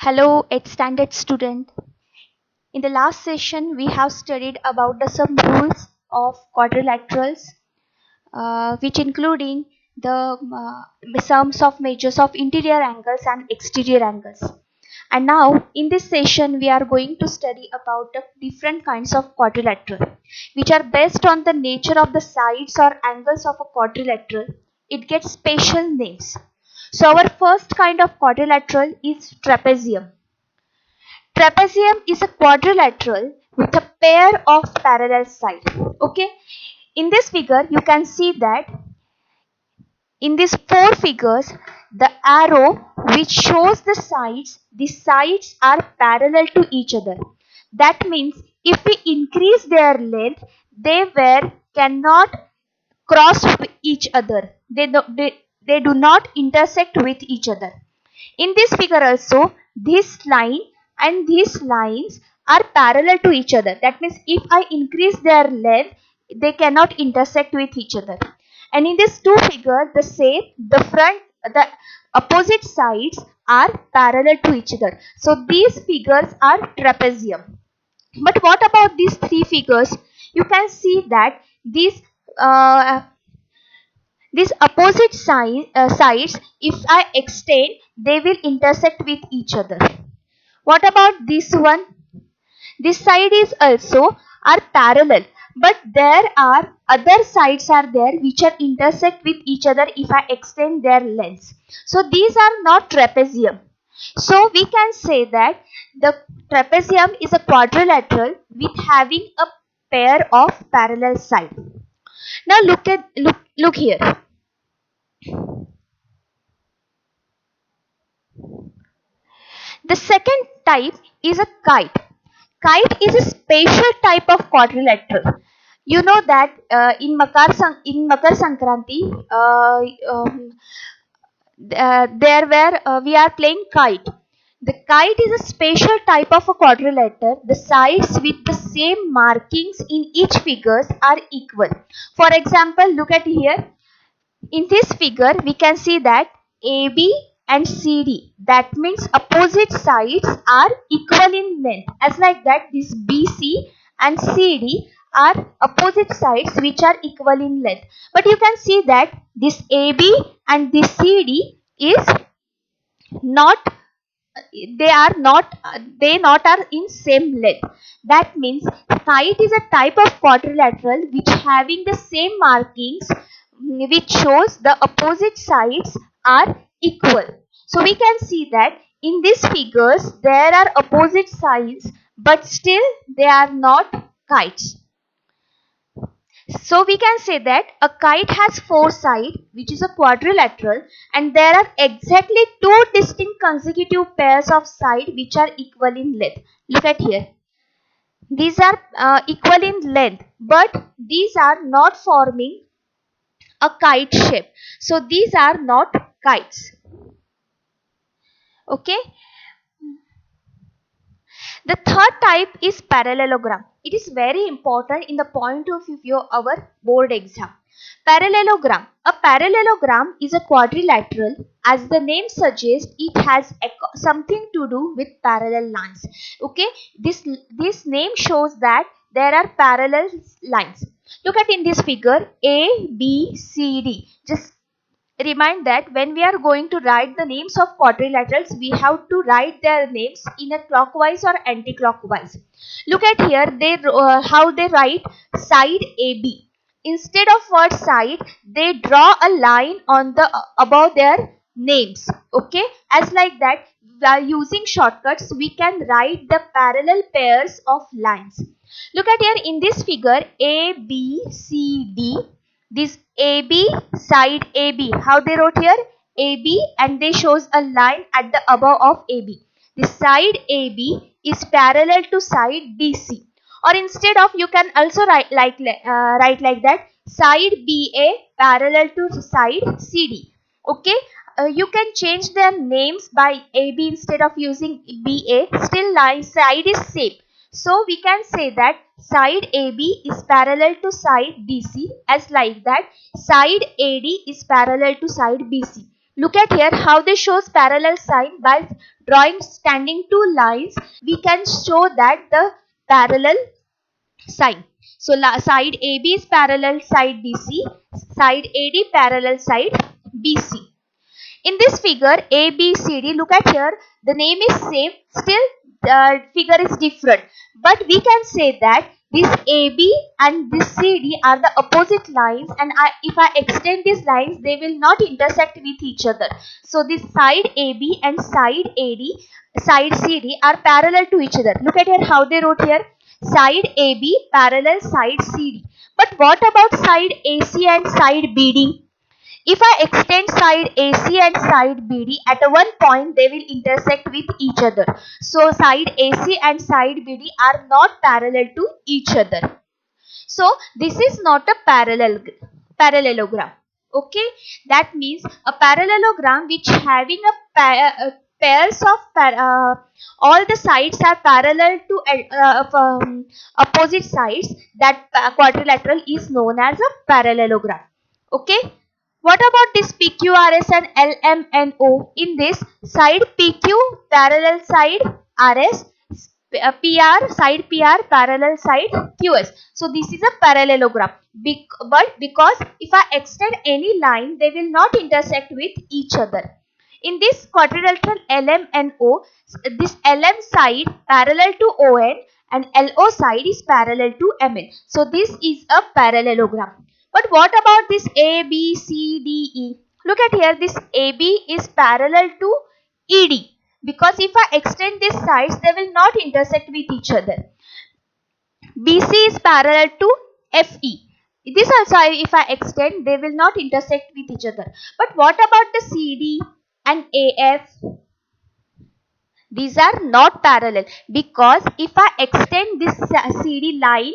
Hello, 8th standard student. In the last session, we have studied about the some rules of quadrilaterals, which including the sums of measures of interior angles and exterior angles. And now, in this session, we are going to study about the different kinds of quadrilateral, which are based on the nature of the sides or angles of a quadrilateral. It gets special names. So, our first kind of quadrilateral is trapezium. Trapezium is a quadrilateral with a pair of parallel sides. Okay. In this figure, you can see that in these four figures, the arrow which shows the sides are parallel to each other. That means if we increase their length, they cannot cross with each other. They do not intersect with each other. In this figure also, this line and these lines are parallel to each other. That means if I increase their length, they cannot intersect with each other. And in these two figures, the opposite sides are parallel to each other. So these figures are trapezium. But what about these three figures? You can see that uh, these opposite sides, if I extend, they will intersect with each other. What about this one? This side is also are parallel, but there are other sides are there which are intersect with each other if I extend their lengths. So these are not trapezium. So we can say that the trapezium is a quadrilateral with having a pair of parallel sides. Now look here. The second type is a kite. Kite is a special type of quadrilateral. You know that in Makar Sankranti, there where we are playing kite. The kite is a special type of a quadrilateral. The sides with the same markings in each figures are equal. For example, look at here. In this figure, we can see that AB and CD, that means opposite sides are equal in length. As like that, this BC and CD are opposite sides which are equal in length. But you can see that this AB and this CD is not they not are in same length. That means kite is a type of quadrilateral which having the same markings, which shows the opposite sides are equal. So we can see that in these figures there are opposite sides, but still they are not kites. So we can say that a kite has four sides, which is a quadrilateral, and there are exactly two distinct consecutive pairs of sides which are equal in length. Look at here. These are equal in length, but these are not forming a kite shape. So these are not kites. Okay. The third type is parallelogram. It is very important in the point of view of our board exam. Parallelogram. A parallelogram is a quadrilateral. As the name suggests, it has something to do with parallel lines. Okay, this name shows that there are parallel lines. Look at in this figure A, B, C, D. Just remind that when we are going to write the names of quadrilaterals, we have to write their names in a clockwise or anti-clockwise. Look at here, how they write side AB. Instead of word side, they draw a line on the above their names. Okay, as like that, by using shortcuts, we can write the parallel pairs of lines. Look at here in this figure A, B, C, D. This AB, side AB, how they wrote here? AB, and they shows a line at the above of AB. The side AB is parallel to side BC. Or instead of, you can also write like that, side BA parallel to side CD. Okay, you can change their names by AB instead of using BA. Still line side is same. So we can say that side AB is parallel to side BC, as like that side AD is parallel to side BC. Look at here how they shows parallel side. By drawing standing two lines, we can show that the parallel side. So side AB is parallel side BC, side AD parallel side BC. In this figure ABCD, look at here, the name is same, still figure is different, but we can say that this AB and this CD are the opposite lines, and if I extend these lines, they will not intersect with each other. So this side AB and side AD, side CD are parallel to each other. Look at here how they wrote here, side AB parallel side CD. But what about side AC and side BD? If I extend side AC and side BD, at one point they will intersect with each other. So side AC and side BD are not parallel to each other. So this is not a parallelogram. Okay, that means a parallelogram which having pairs of all the sides are parallel to opposite sides. That quadrilateral is known as a parallelogram. Okay. What about this PQRS and LMNO? In this, side PQ parallel side RS, PR side PR parallel side QS. So this is a parallelogram. But because if I extend any line, they will not intersect with each other. In this quadrilateral LMNO, this LM side parallel to ON and LO side is parallel to MN. So this is a parallelogram. But what about this A, B, C, D, E? Look at here, this AB is parallel to ED, because if I extend these sides, they will not intersect with each other. BC is parallel to FE. This also, if I extend, they will not intersect with each other. But what about the CD and AF? These are not parallel, because if I extend this CD line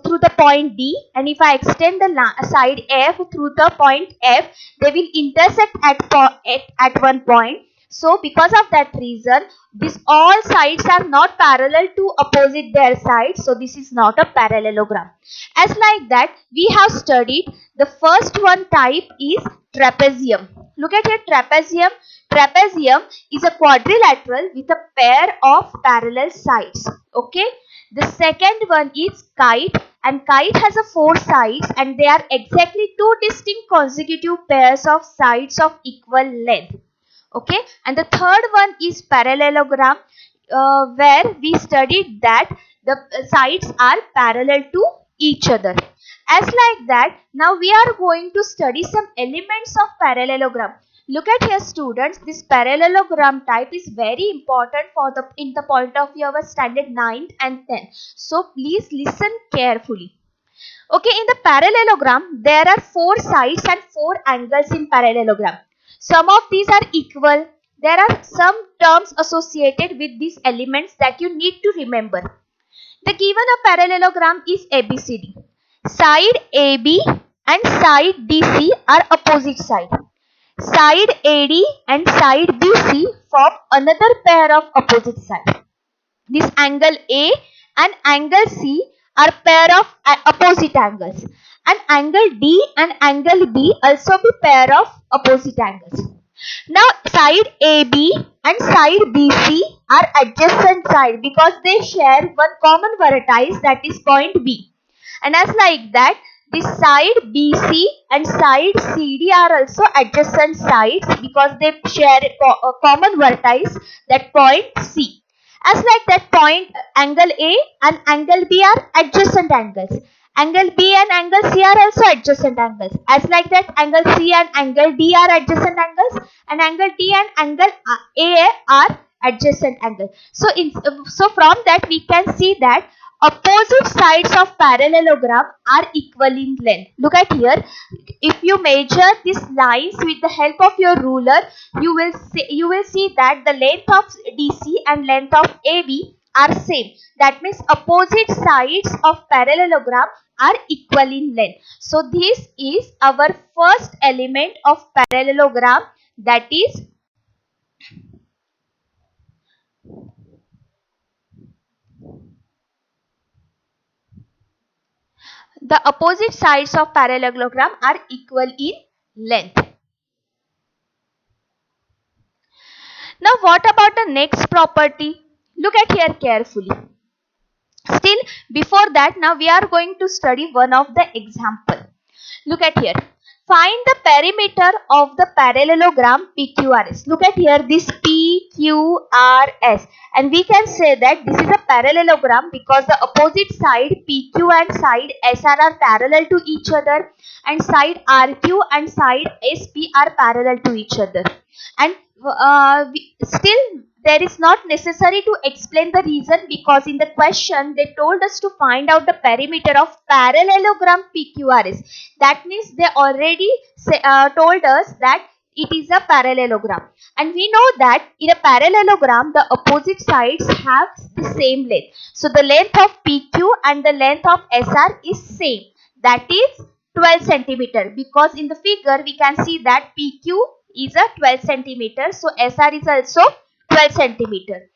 through the point D, and if I extend the side F through the point F, they will intersect at one point. So because of that reason, these all sides are not parallel to opposite their sides. So this is not a parallelogram. As like that, we have studied the first one type is trapezium. Look at here, trapezium. Trapezium is a quadrilateral with a pair of parallel sides. Okay. The second one is kite, and kite has a 4 sides, and they are exactly 2 distinct consecutive pairs of sides of equal length. Okay. And the third one is parallelogram, where we studied that the sides are parallel to each other. As like that, now we are going to study some elements of parallelogram. Look at here students, this parallelogram type is very important for in the point of view of a standard 9th and 10th. So please listen carefully. Okay, in the parallelogram, there are 4 sides and 4 angles in parallelogram. Some of these are equal. There are some terms associated with these elements that you need to remember. The given a parallelogram is ABCD. Side AB and side DC are opposite side. Side AD and side BC form another pair of opposite sides. This angle A and angle C are pair of opposite angles, and angle D and angle B also be pair of opposite angles. Now side AB and side BC are adjacent side because they share one common vertex, that is point B. And as like that, this side BC and side CD are also adjacent sides because they share a common vertex, that point C. As like that, point angle A and angle B are adjacent angles. Angle B and angle C are also adjacent angles. As like that, angle C and angle D are adjacent angles, and angle D and angle A are adjacent angles. So from that we can see that opposite sides of parallelogram are equal in length. Look at here. If you measure these lines with the help of your ruler, you will see that the length of DC and length of AB are same. That means opposite sides of parallelogram are equal in length. So this is our first element of parallelogram, that is the opposite sides of parallelogram are equal in length. Now what about the next property? Look at here carefully. Still before that, now we are going to study one of the example. Look at here. Find the perimeter of the parallelogram PQRS. Look at here, this PQRS, and we can say that this is a parallelogram because the opposite side PQ and side SR are parallel to each other, and side RQ and side SP are parallel to each other. And still there is not necessary to explain the reason, because in the question they told us to find out the perimeter of parallelogram PQRS. That means they already told us that it is a parallelogram, and we know that in a parallelogram the opposite sides have the same length. So the length of PQ and the length of SR is same, that is 12 centimeter, because in the figure we can see that PQ is a 12 centimeter, so SR is also 12 centimeter.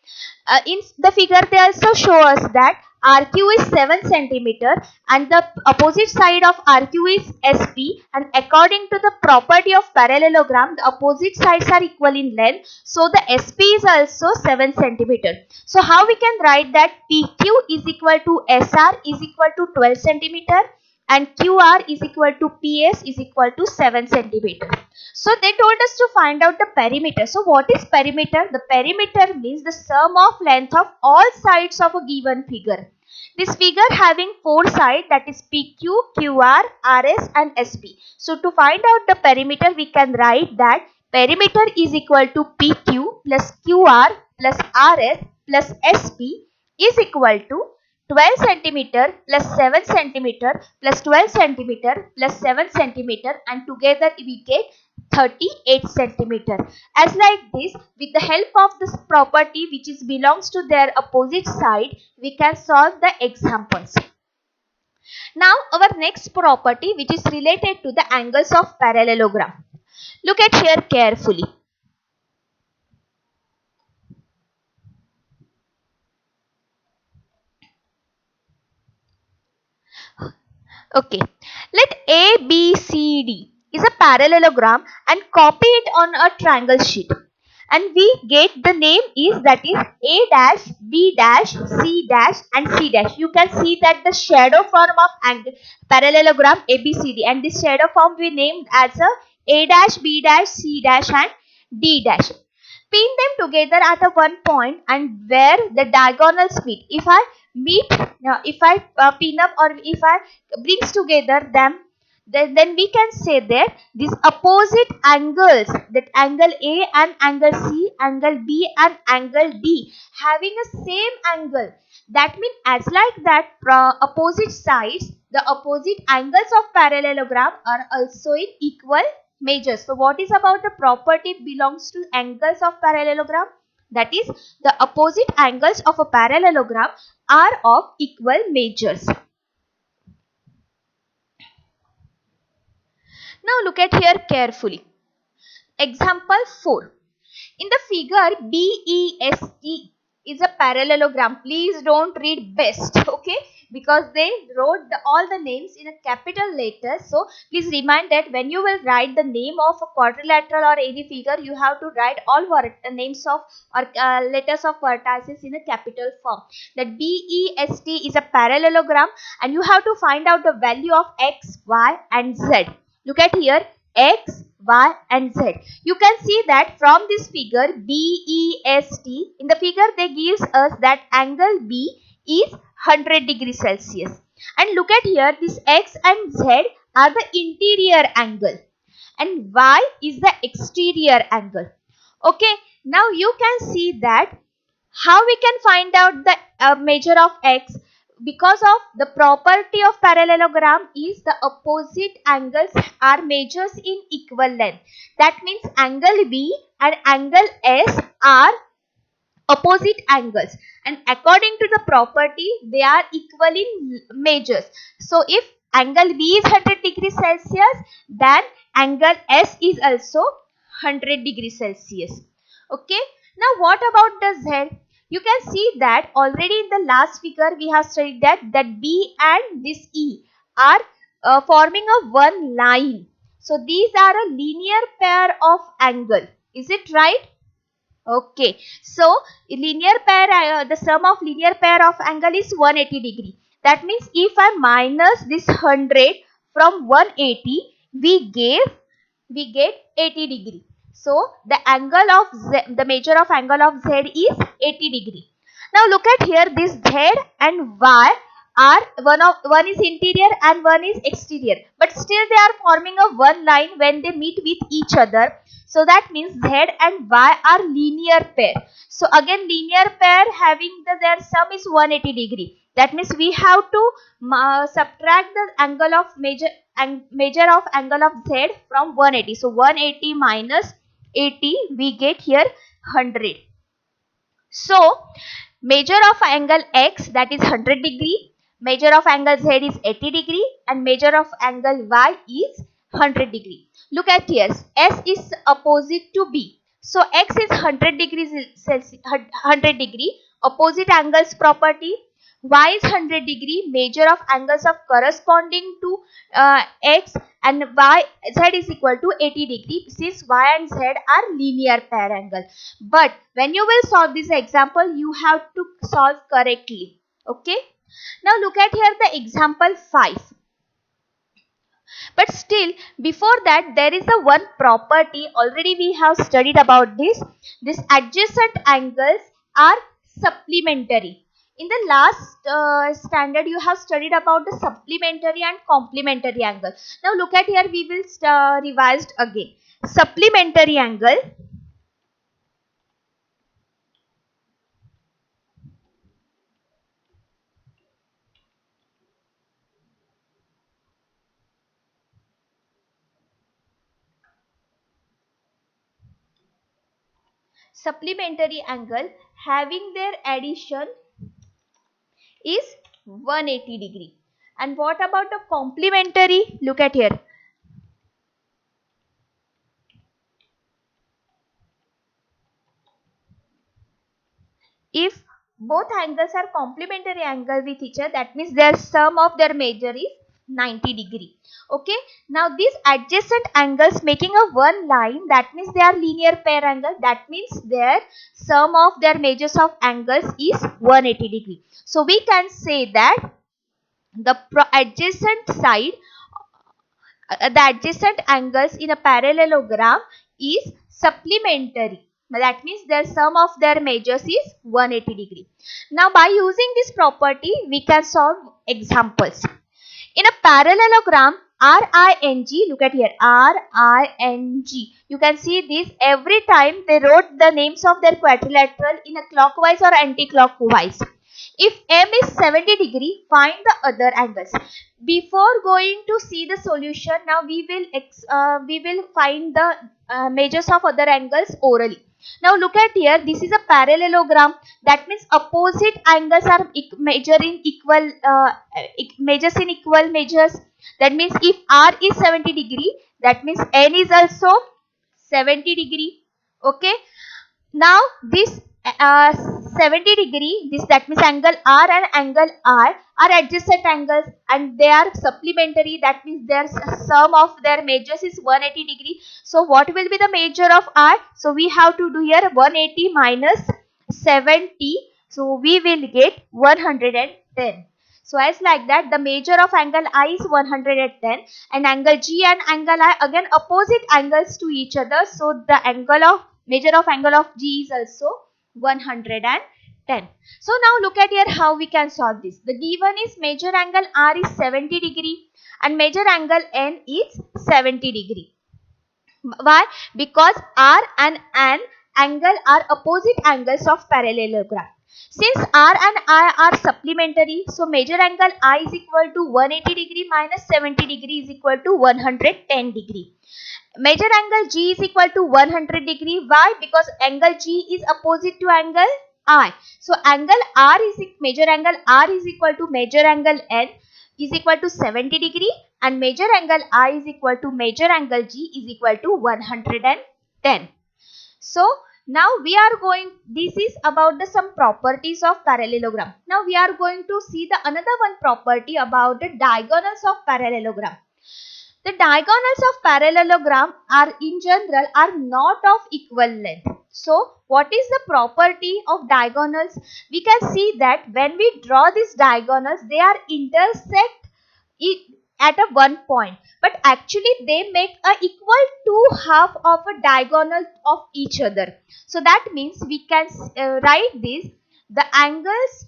In the figure they also show us that RQ is 7 centimeter and the opposite side of RQ is SP, and according to the property of parallelogram the opposite sides are equal in length, so the SP is also 7 centimeter. So how we can write that PQ is equal to SR is equal to 12 centimeter and QR is equal to PS is equal to 7 centimeter. So they told us to find out the perimeter. So what is perimeter? The perimeter means the sum of length of all sides of a given figure. This figure having 4 sides, that is PQ, QR, RS and SP. So to find out the perimeter we can write that perimeter is equal to PQ plus QR plus RS plus SP is equal to 12 centimeter plus 7 centimeter plus 12 centimeter plus 7 centimeter, and together we get 38 centimeter. As like this, with the help of this property which is belongs to their opposite side, we can solve the examples. Now our next property which is related to the angles of parallelogram. Look at here carefully. Okay, let ABCD is a parallelogram and copy it on a triangle sheet, and we get the name is, that is A dash, B dash, C dash and C dash. You can see that the shadow form of parallelogram ABCD, and this shadow form we named as A dash, B dash, C dash and D dash. Pin them together at a one point and where the diagonals meet. If I pin up, or if I brings together them, then we can say that these opposite angles, that angle A and angle C, angle B and angle D having a same angle. That means as like that opposite sides, the opposite angles of parallelogram are also in equal measures. So what is about the property belongs to angles of parallelogram? That is, the opposite angles of a parallelogram are of equal measures. Now look at here carefully. Example 4. In the figure BEST is a parallelogram. Please don't read best, okay? Because they wrote all the names in a capital letters. So please remind that when you will write the name of a quadrilateral or any figure, you have to write all names of or letters of vertices in a capital form. That BEST is a parallelogram, and you have to find out the value of X, Y and Z. Look at here, X, Y and Z. You can see that from this figure BEST, in the figure they gives us that angle B is 100 degrees Celsius. And look at here, this X and Z are the interior angle and Y is the exterior angle. Okay, now you can see that how we can find out the measure of X. Because of the property of parallelogram is the opposite angles are measures in equal length. That means angle B and angle S are opposite angles, and according to the property they are equal in measures. So if angle B is 100 degrees Celsius, then angle S is also 100 degrees Celsius. Okay, now what about the Z? You can see that already in the last figure we have studied that B and this E are forming a one line. So these are a linear pair of angle. Is it right? Okay, so linear pair, the sum of linear pair of angle is 180 degree. That means if I minus this 100 from 180, we get 80 degree. So the angle of Z, the measure of angle of Z is 80 degree. Now look at here, this Z and Y are one is interior and one is exterior, but still they are forming a one line when they meet with each other. So that means Z and Y are linear pair. So again linear pair having their sum is 180 degree. That means we have to subtract the angle of measure of angle of Z from 180. So 180 minus 80, we get here 100. So measure of angle X, that is 100 degree, measure of angle Z is 80 degree, and measure of angle Y is 100 degree. Look at here, S is opposite to B. So X is 100 degrees Celsius, 100 degree, opposite angles property. Y is 100 degree, measure of angles of corresponding to X, and Z is equal to 80 degree, since Y and Z are linear pair angle. But when you will solve this example, you have to solve correctly. Okay. Now look at here the example 5. But still, before that, there is a one property. Already we have studied about this. This adjacent angles are supplementary. In the last standard, you have studied about the supplementary and complementary angle. Now look at here, we will revised again. Supplementary angle. Supplementary angle having their addition is 180 degree. And what about the complementary? Look at here. If both angles are complementary angle with each other, that means their sum of their measure is 90 degree. Okay. Now these adjacent angles making a one line, that means they are linear pair angle. That means their sum of their measures of angles is 180 degree. So we can say that the adjacent side, the adjacent angles in a parallelogram is supplementary. That means their sum of their measures is 180 degree. Now by using this property, we can solve examples. In a parallelogram, RING, look at here, RING. You can see this every time they wrote the names of their quadrilateral in a clockwise or anti-clockwise. If M is 70 degree, find the other angles. Before going to see the solution, now we will find the measures of other angles orally. Now look at here, this is a parallelogram. That means opposite angles are measuring equal measures in equal measures. That means if R is 70 degree, that means N is also 70 degree. Okay. Now this 70 degree, this that means angle R and angle R are adjacent angles and they are supplementary. That means their sum of their measures is 180 degree. So what will be the measure of R? So we have to do here 180 minus 70. So we will get 110. So as like that, the measure of angle I is 110 and angle G and angle I again opposite angles to each other. So the angle of measure of angle of G is also 110. So now look at here how we can solve this. The given is measure angle R is 70 degree and measure angle N is 70 degree. Why? Because R and N angle are opposite angles of parallelogram. Since R and I are supplementary, so measure angle I is equal to 180 degree minus 70 degree is equal to 110 degree. Measure angle G is equal to 100 degree. Why? Because angle G is opposite to angle I. So angle R is measure angle R is equal to measure angle N is equal to 70 degree and measure angle I is equal to measure angle G is equal to 110. So now we are going, this is about the some properties of parallelogram. Now we are going to see the another one property about the diagonals of parallelogram. The diagonals of parallelogram are in general are not of equal length. So what is the property of diagonals? We can see that when we draw these diagonals, they are intersect at a one point, but actually they make a equal to half of a diagonal of each other. So that means we can write this: the angles,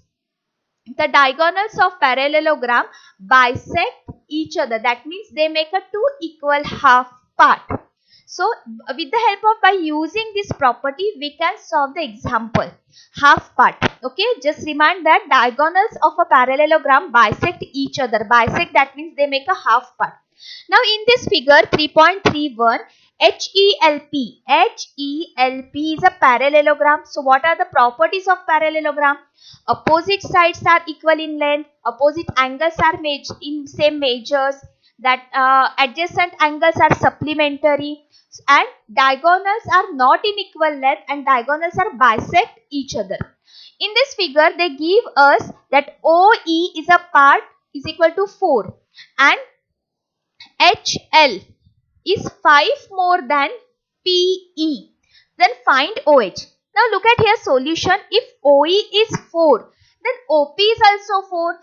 the diagonals of parallelogram bisect each other. That means they make a two equal half part. So with the help of, by using this property, we can solve the example half part. Okay, just remind that diagonals of a parallelogram bisect each other. Bisect, that means they make a half part. Now in this figure 3.31, HELP. HELP is a parallelogram. So what are the properties of parallelogram? Opposite sides are equal in length, opposite angles are in same measures, that adjacent angles are supplementary, and diagonals are not in equal length, and diagonals are bisect each other. In this figure they give us that OE is a part is equal to 4 and HL is 5 more than PE. Then find OH. Now look at here solution. If OE is 4, then OP is also 4.